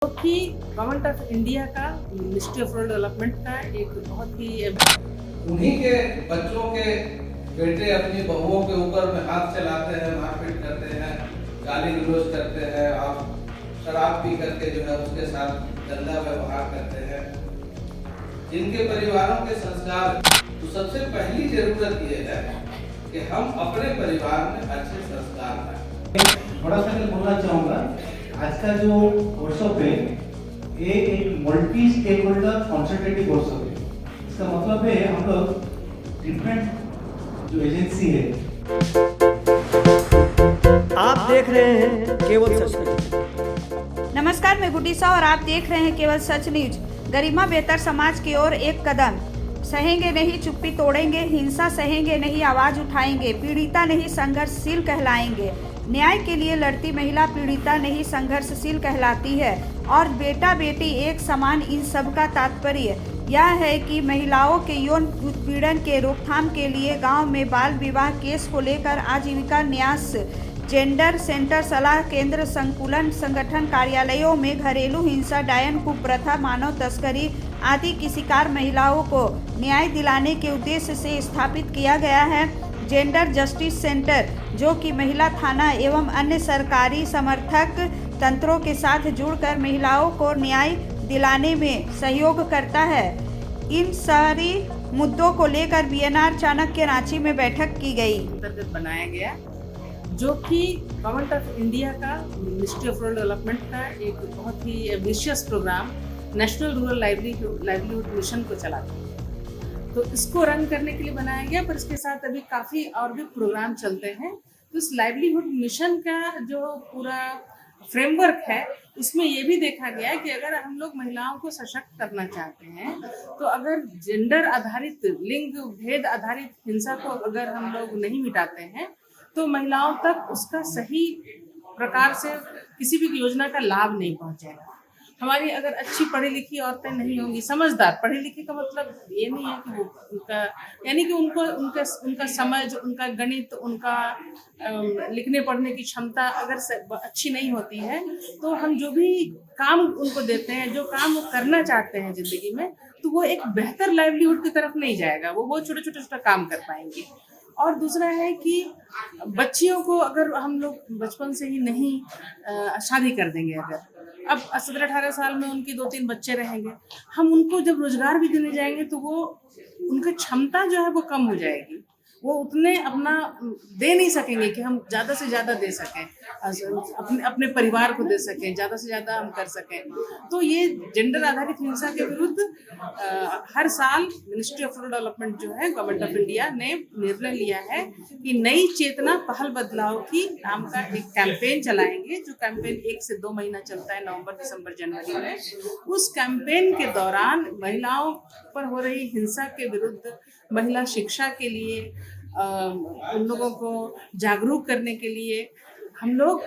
कि Government of India का Ministry of Rural Development का एक बहुत ही उन्हीं के बच्चों के बेटे अपनी बहुओं के ऊपर में हाथ चलाते हैं, मारपीट करते हैं, गाली गलौज करते हैं और शराब पी करके जो है उसके साथ गंदा व्यवहार करते हैं। जिनके परिवारों के संस्कार, तो सबसे पहली जरूरत ये है कि हम अपने परिवार में अच्छे संस्कार लाएं। थोड़ा सा मैं बोलना चाहूँगा, आज का जो वर्कशॉप है ये एक मल्टी स्टेक होल्डर कॉन्सल्टेटिव वर्कशॉप है। इसका मतलब है हम लोग डिफरेंट जो एजेंसी है। आप देख रहे हैं केवल सच न्यूज। नमस्कार, मैं गुड्डी सा और आप देख रहे हैं केवल सच न्यूज। गरिमा बेहतर समाज की ओर एक कदम। सहेंगे नहीं, चुप्पी तोड़ेंगे, हिंसा सहेंगे नहीं, आवाज उठाएंगे, पीड़िता नहीं संघर्षशील कहलाएंगे। न्याय के लिए लड़ती महिला पीड़िता नहीं संघर्षशील कहलाती है और बेटा बेटी एक समान। इन सब का तात्पर्य यह है कि महिलाओं के यौन उत्पीड़न के रोकथाम के लिए गांव में बाल विवाह केस को लेकर आजीविका न्यास, जेंडर सेंटर, सलाह केंद्र, संकुलन, संगठन कार्यालयों में घरेलू हिंसा, डायन कुप्रथा, मानव तस्करी आदि की शिकार महिलाओं को न्याय दिलाने के उद्देश्य से स्थापित किया गया है जेंडर जस्टिस सेंटर, जो कि महिला थाना एवं अन्य सरकारी समर्थक तंत्रों के साथ जुड़कर महिलाओं को न्याय दिलाने में सहयोग करता है। इन सारी मुद्दों को लेकर बीएनआर चाणक्य रांची में बैठक की गई। अंतर्गत बनाया गया, जो कि गवर्नमेंट ऑफ इंडिया का मिनिस्ट्री ऑफ रूरल डेवलपमेंट का एक बहुत ही ambitious programme National Rural Livelihood Mission को चलाता है। तो इसको रन करने के लिए बनाया गया, पर इसके साथ अभी काफ़ी और भी प्रोग्राम चलते हैं। तो इस लाइवलीहुड मिशन का जो पूरा फ्रेमवर्क है, उसमें ये भी देखा गया है कि अगर हम लोग महिलाओं को सशक्त करना चाहते हैं, तो अगर जेंडर आधारित, लिंग भेद आधारित हिंसा को अगर हम लोग नहीं मिटाते हैं, तो महिलाओं तक उसका सही प्रकार से किसी भी योजना का लाभ नहीं पहुंचेगा। हमारी अगर अच्छी पढ़ी लिखी औरतें नहीं होंगी, समझदार, पढ़ी लिखी का मतलब ये नहीं है कि वो उनका, यानी कि उनका समझ, उनका गणित, उनका लिखने पढ़ने की क्षमता अगर अच्छी नहीं होती है, तो हम जो भी काम उनको देते हैं, जो काम वो करना चाहते हैं जिंदगी में, तो वो एक बेहतर लाइवलीहुड की तरफ नहीं जाएगा। वो बहुत छोटे छोटे काम कर पाएंगे। और दूसरा है कि बच्चियों को अगर हम लोग बचपन से ही नहीं शादी कर देंगे, अगर अब 17-18 साल में उनकी 2-3 बच्चे रहेंगे, हम उनको जब रोजगार भी देने जाएंगे तो वो उनकी क्षमता जो है वो कम हो जाएगी। वो उतने अपना दे नहीं सकेंगे कि हम ज़्यादा से ज़्यादा दे सकें, अपने परिवार को दे सकें, ज़्यादा से ज़्यादा हम कर सकें। तो ये जेंडर आधारित हिंसा के विरुद्ध हर साल मिनिस्ट्री ऑफ रूरल डेवलपमेंट जो है, गवर्नमेंट ऑफ इंडिया ने निर्णय लिया है कि नई चेतना पहल बदलाव की नाम का एक कैंपेन चलाएंगे, जो कैंपेन 1 से 2 महीना चलता है, नवंबर, दिसंबर, जनवरी में। उस कैंपेन के दौरान महिलाओं पर हो रही हिंसा के विरुद्ध, महिला शिक्षा के लिए, उन लोगों को जागरूक करने के लिए हम लोग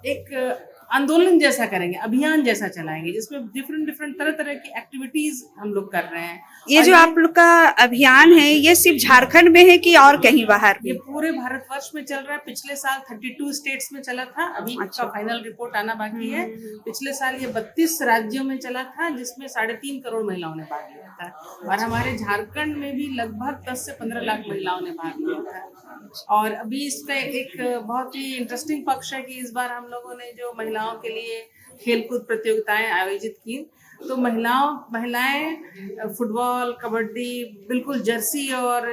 एक आंदोलन जैसा करेंगे, अभियान जैसा चलाएंगे, जिसमें डिफरेंट तरह की एक्टिविटीज हम लोग कर रहे हैं। ये जो आप लोग का अभियान है, ये सिर्फ झारखंड में है कि और कहीं बाहर भी? ये पूरे भारतवर्ष में चल रहा है। पिछले साल 32 स्टेट्स में चला था, अभी इसका फाइनल रिपोर्ट आना बाकी है। पिछले साल ये 32 राज्यों में चला था, जिसमें 3.5 करोड़ महिलाओं ने भाग लिया था। और हमारे झारखंड में भी लगभग 10 से 15 लाख महिलाओं ने भाग लिया था। और अभी इसका एक बहुत ही इंटरेस्टिंग पक्ष है कि इस बार हम लोगों ने जो महिलाओं के लिए खेलकूद प्रतियोगिताएं आयोजित की, तो महिलाएं फुटबॉल, कबड्डी, बिल्कुल जर्सी और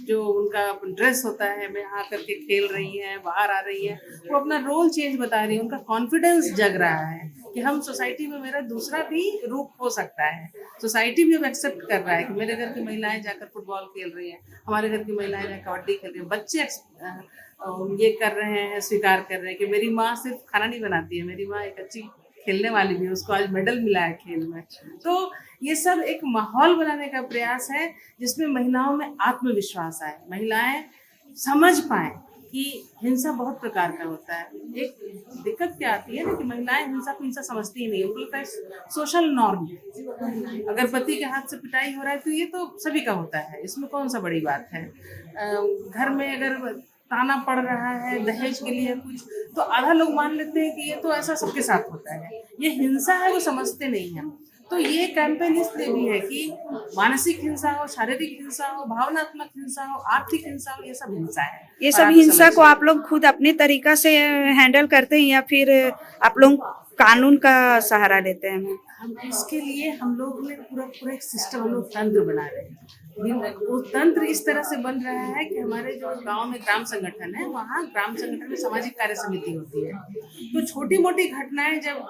जो उनका ड्रेस होता है में आकर के खेल रही हैं, बाहर आ रही हैं, वो अपना रोल चेंज बता रही है। उनका कॉन्फिडेंस जग रहा है कि हम सोसाइटी में, मेरा दूसरा भी रूप हो सकता है। सोसाइटी भी अब एक्सेप्ट कर रहा है कि मेरे घर की महिलाएं जाकर फुटबॉल खेल रही हैं, हमारे घर की महिलाएं जाकर कबड्डी खेल रही हैं। बच्चे ये कर रहे हैं, स्वीकार कर रहे हैं कि मेरी माँ सिर्फ खाना नहीं बनाती है, मेरी माँ एक अच्छी खेलने वाली भी है, उसको आज मेडल मिला है खेल में। तो ये सब एक माहौल बनाने का प्रयास है, जिसमें महिलाओं में आत्मविश्वास आए, महिलाएं समझ पाएं कि हिंसा बहुत प्रकार का होता है। एक दिक्कत क्या आती है ना कि महिलाएं हिंसा को हिंसा समझती ही नहीं, उनको लगता है सोशल नॉर्म, अगर पति के हाथ से पिटाई हो रहा है तो ये तो सभी का होता है, इसमें कौन सा बड़ी बात है। घर में अगर ताना पड़ रहा है दहेज के लिए कुछ, तो आधा लोग मान लेते हैं कि ये तो ऐसा सबके साथ होता है, ये हिंसा है, वो समझते नहीं है। तो ये कैंपेन इसलिए भी है कि मानसिक हिंसा हो, शारीरिक हिंसा हो, भावनात्मक हिंसा हो, आर्थिक हिंसा हो, ये सब हिंसा है। ये और सब आप हिंसा को समझिए। आप लोग खुद अपने तरीका से हैंडल करते हैं या फिर आप लोग कानून का सहारा लेते हैं? हम इसके लिए हम लोग ने पूरा एक सिस्टम, हम लोग तंत्र बना रहे हैं। वो तंत्र इस तरह से बन रहा है कि हमारे जो गांव में ग्राम संगठन है, वहाँ ग्राम संगठन में सामाजिक कार्य समिति होती है। तो छोटी मोटी घटनाएं जब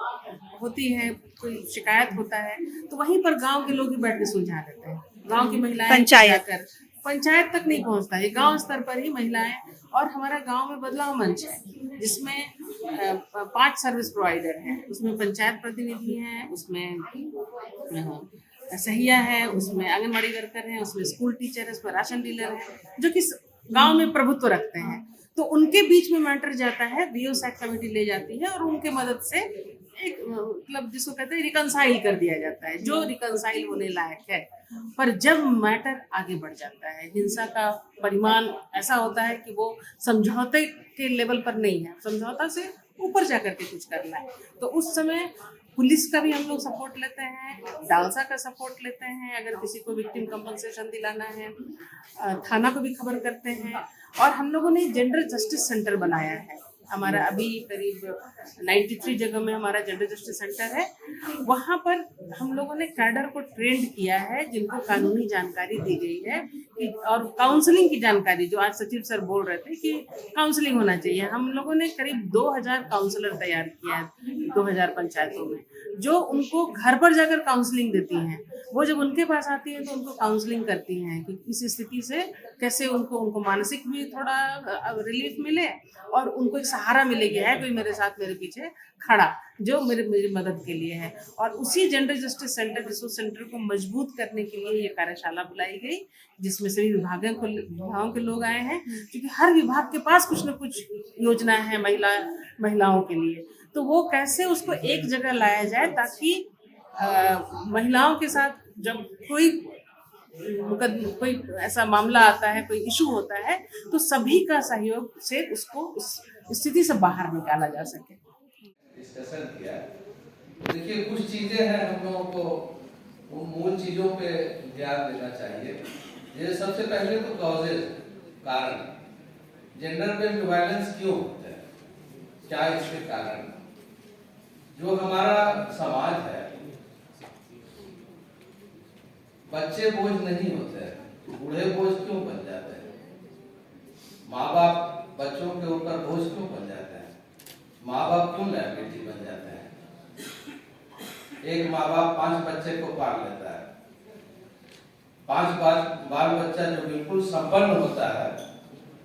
होती हैं, कोई शिकायत होता है, तो वहीं पर गांव के लोग ही बैठ के सुलझा देते हैं। गांव की महिलाएं पंचायत। जाकर, पंचायत तक नहीं पहुंचता है, गांव स्तर पर ही महिलाएं। और हमारा गांव में बदलाव मंच है, जिसमें 5 सर्विस प्रोवाइडर हैं, उसमें पंचायत प्रतिनिधि हैं, उसमें सहिया है, उसमें आंगनबाड़ी वर्कर हैं, उसमें स्कूल टीचर है, उसमें राशन डीलर है, जो कि गांव में प्रभुत्व रखते हैं। तो उनके बीच में मैटर जाता है, बीओ सैक कमेटी ले जाती है और उनके मदद से एक मतलब जिसको कहते हैं रिकंसाइल कर दिया जाता है, जो रिकंसाइल होने लायक है। पर जब मैटर आगे बढ़ जाता है, हिंसा का परिमाण ऐसा होता है कि वो समझौते के लेवल पर नहीं है, समझौता से ऊपर जाकर के कुछ करना है, तो उस समय पुलिस का भी हम लोग सपोर्ट लेते हैं, डालसा का सपोर्ट लेते हैं, अगर किसी को विक्टिम कंपनसेशन दिलाना है, थाना को भी खबर करते हैं। और हम लोगों ने जेंडर जस्टिस सेंटर बनाया है, हमारा अभी करीब 93 जगह में हमारा जेंडर जस्टिस सेंटर है। वहाँ पर हम लोगों ने कैडर को ट्रेंड किया है, जिनको कानूनी जानकारी दी गई है कि और काउंसलिंग की जानकारी, जो आज सचिव सर बोल रहे थे कि काउंसलिंग होना चाहिए। हम लोगों ने करीब 2000 काउंसलर तैयार किया है 2000 पंचायतों में, जो उनको घर पर जाकर काउंसलिंग देती हैं। वो जब उनके पास आती हैं तो उनको काउंसलिंग करती हैं कि इस स्थिति से कैसे उनको मानसिक भी थोड़ा रिलीफ मिले और उनको एक सहारा मिले कि है कोई मेरे साथ, मेरे पीछे खड़ा, जो मेरी मदद के लिए है। और उसी gender justice centre, resource centre को मजबूत करने के लिए ये कार्यशाला बुलाई गई, जिसमें सभी विभागों के लोग आए हैं, क्योंकि हर विभाग के पास कुछ न कुछ योजना है महिलाओं के लिए। तो वो कैसे उसको एक जगह लाया जाए ताकि महिलाओं के साथ जब कोई ऐसा मामला आता है, कोई इशू होता है, तो सभी का सहयोग से उसको उस स्थिति से बाहर निकाला जा सके। डिस्कशन किया। देखिए कुछ चीजें हैं, हम लोगों को उन मूल चीजों पे ध्यान देना चाहिए। ये सबसे पहले तो कॉजेज, कारण, जेंडर बेस्ड वायलेंस क्यों होता है, क्या इसके कारण। जो हमारा समाज है, बच्चे बोझ नहीं होते हैं, बूढ़े बोझ क्यों बन जाते हैं, माँ बाप बच्चों के ऊपर बोझ क्यों बन जाते हैं, माँ बाप क्यों लायबिलिटी बन जाते हैं। एक माँ बाप 5 बच्चे को पाल लेता है, 5 बाल बच्चा जो बिल्कुल संपन्न होता है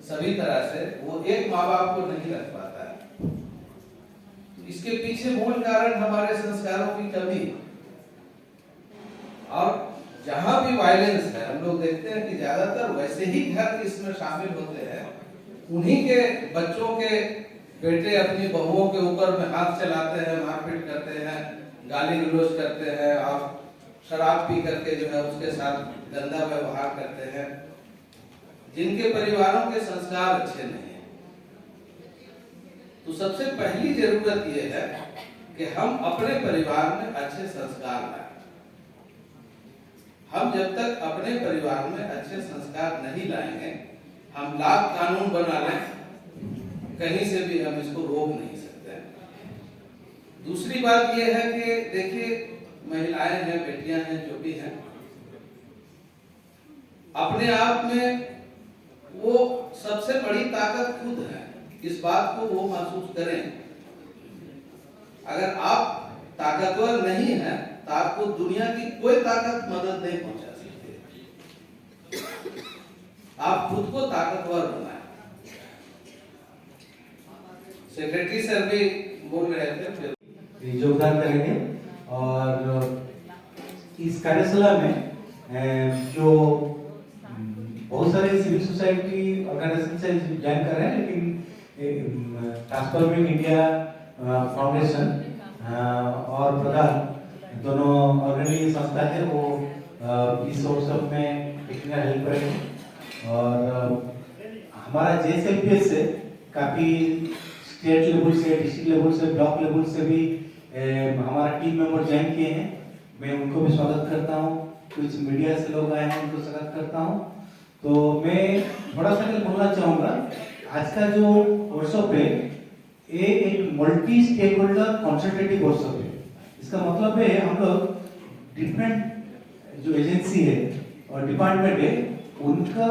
सभी तरह से, वो एक माँ बाप को नहीं रख पाता है। तो इसके पीछे मूल कारण हमारे संस्कारों की कमी। और जहां भी वायलेंस है, हम लोग देखते हैं कि ज्यादातर वैसे ही घर इसमें शामिल होते हैं, उन्हीं के बच्चों के बेटे अपनी बहुओं के ऊपर में हाथ चलाते हैं, मारपीट करते हैं, गाली गलौज करते हैं और शराब पी करके जो है उसके साथ गंदा व्यवहार करते हैं, जिनके परिवारों के संस्कार अच्छे नहीं है। तो सबसे पहली जरूरत यह है कि हम अपने परिवार में अच्छे संस्कार लाएं। हम जब तक अपने परिवार में अच्छे संस्कार नहीं लाएंगे, हम लाख कानून बना लें, कहीं से भी हम इसको रोक नहीं सकते। दूसरी बात यह है कि देखिए महिलाएं हैं, बेटियां हैं, जो भी हैं, अपने आप में वो सबसे बड़ी ताकत खुद है। इस बात को वो महसूस करें। अगर आप ताकतवर नहीं हैं तो आपको दुनिया की कोई ताकत मदद नहीं पहुंचा सकती। आप खुद को ताकतवर बनाएं। सेक्रेटरी सर भी बोल रहे थे, योगदान करेंगे। और इस कार्यशाला में जो बहुत सारे सिविल सोसाइटी ऑर्गेनाइजेशन से ज्वाइन कर रहे हैं, लेकिन ट्रांसफॉर्मिंग इंडिया फाउंडेशन और प्रधान दोनों ऑर्गेनाइज संस्था है, वो इस वर्कशॉप में टेक्निकल हेल्प करेंगे। और हमारा JSLPS से काफ़ी स्टेट लेवल से, डिस्ट्रिक्ट लेवल से, ब्लॉक लेवल से भी हमारा टीम मेंबर ज्वाइन किए हैं। मैं उनको भी स्वागत करता हूँ। कुछ मीडिया से लोग आए हैं, उनको स्वागत करता हूँ। तो मैं थोड़ा सा बोलना चाहूँगा, आज का जो वर्कशॉप है ये एक मल्टी स्टेक होल्डर कॉन्सल्टेटिव वर्कशॉप है। इसका मतलब है हम लोग डिफरेंट जो एजेंसी है और डिपार्टमेंट है उनका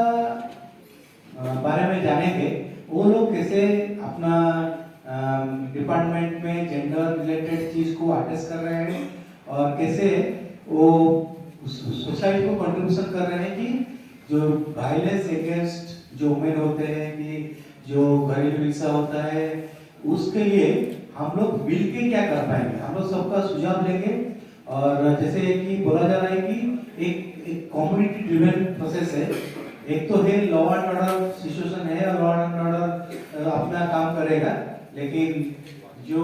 बारे में जानेंगे। वो लोग कैसे अपना डिपार्टमेंट में जेंडर रिलेटेड चीज को अड्रेस कर रहे हैं और कैसे वो सोसाइटी को कंट्रीब्यूशन कर रहे हैं कि जो वायलेंस अगेंस्ट जो वुमेन होते हैं कि जो घरेलू हिंसा होता है उसके लिए हम लोग मिलके क्या कर पाएंगे। हम लोग सबका सुझाव लेंगे और जैसे कि बोला जा रहा है कि एक कम्युनिटी ड्रिवन प्रोसेस है। एक तो है लॉ एंड ऑर्डर सिचुएशन है और लॉ एंड ऑर्डर अपना काम करेगा, लेकिन जो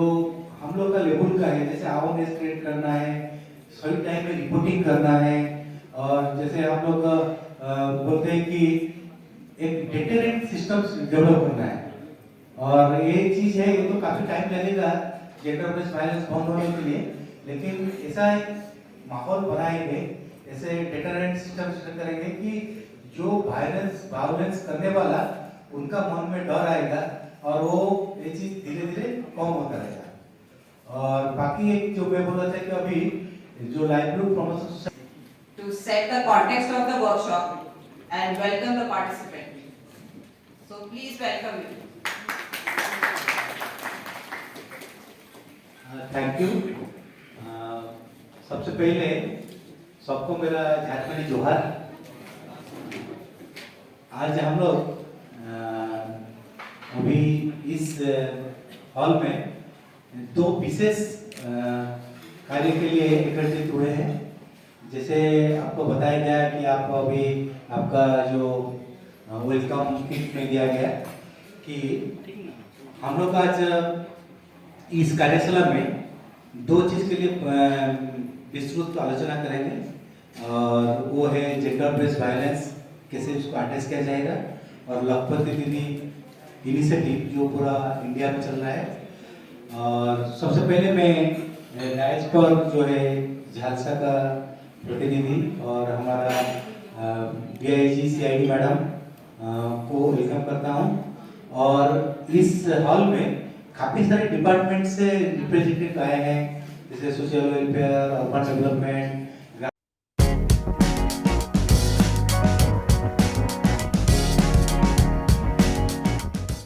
हम लोग का लेवल का है जैसे अवेयरनेस क्रिएट करना है, सही टाइम में रिपोर्टिंग करना है और जैसे हम लोग बोलते हैं कि एक डेटरेंट सिस्टम डेवलप करना है। और ये चीज है, ये तो काफी टाइम लगेगा जेंडर बेस्ड वायलेंस बंद होने के लिए, लेकिन ऐसा एक माहौल बनाएंगे, ऐसे डेटरेंट सिस्टम करेंगे कि जो वायलेंस करने वाला उनका मन में डर आएगा और वो ये चीज धीरे धीरे कम होता रहेगा। और बाकी एक जो मैं बोला था कि अभी जो livelihood promotion to set the context of the workshop and welcome the participant. So please welcome you. Thank you. सबसे पहले सबको मेरा झारखंडी जोहार। आज हम लोग अभी इस हॉल में दो विशेष कार्य के लिए एकत्रित हुए हैं। जैसे आपको बताया गया कि आप अभी आपका जो वेलकम किट में दिया गया कि हम लोग आज इस कार्यशाला में दो चीज के लिए विस्तृत आलोचना करेंगे और वो है जेंडर बेस्ड वायलेंस, कैसे उसको एड्रेस किया जाएगा, और लखपति दीदी इनिशिएटिव जो पूरा इंडिया में चल रहा है। और सबसे पहले मैं डायस पर जो है झालसा का प्रतिनिधि और हमारा DIG CID मैडम को वेलकम करता हूँ। और इस हॉल में काफी सारे डिपार्टमेंट से रिप्रेजेंटेटिव आए हैं, जैसे सोशल वेलफेयर, अर्बन डेवलपमेंट,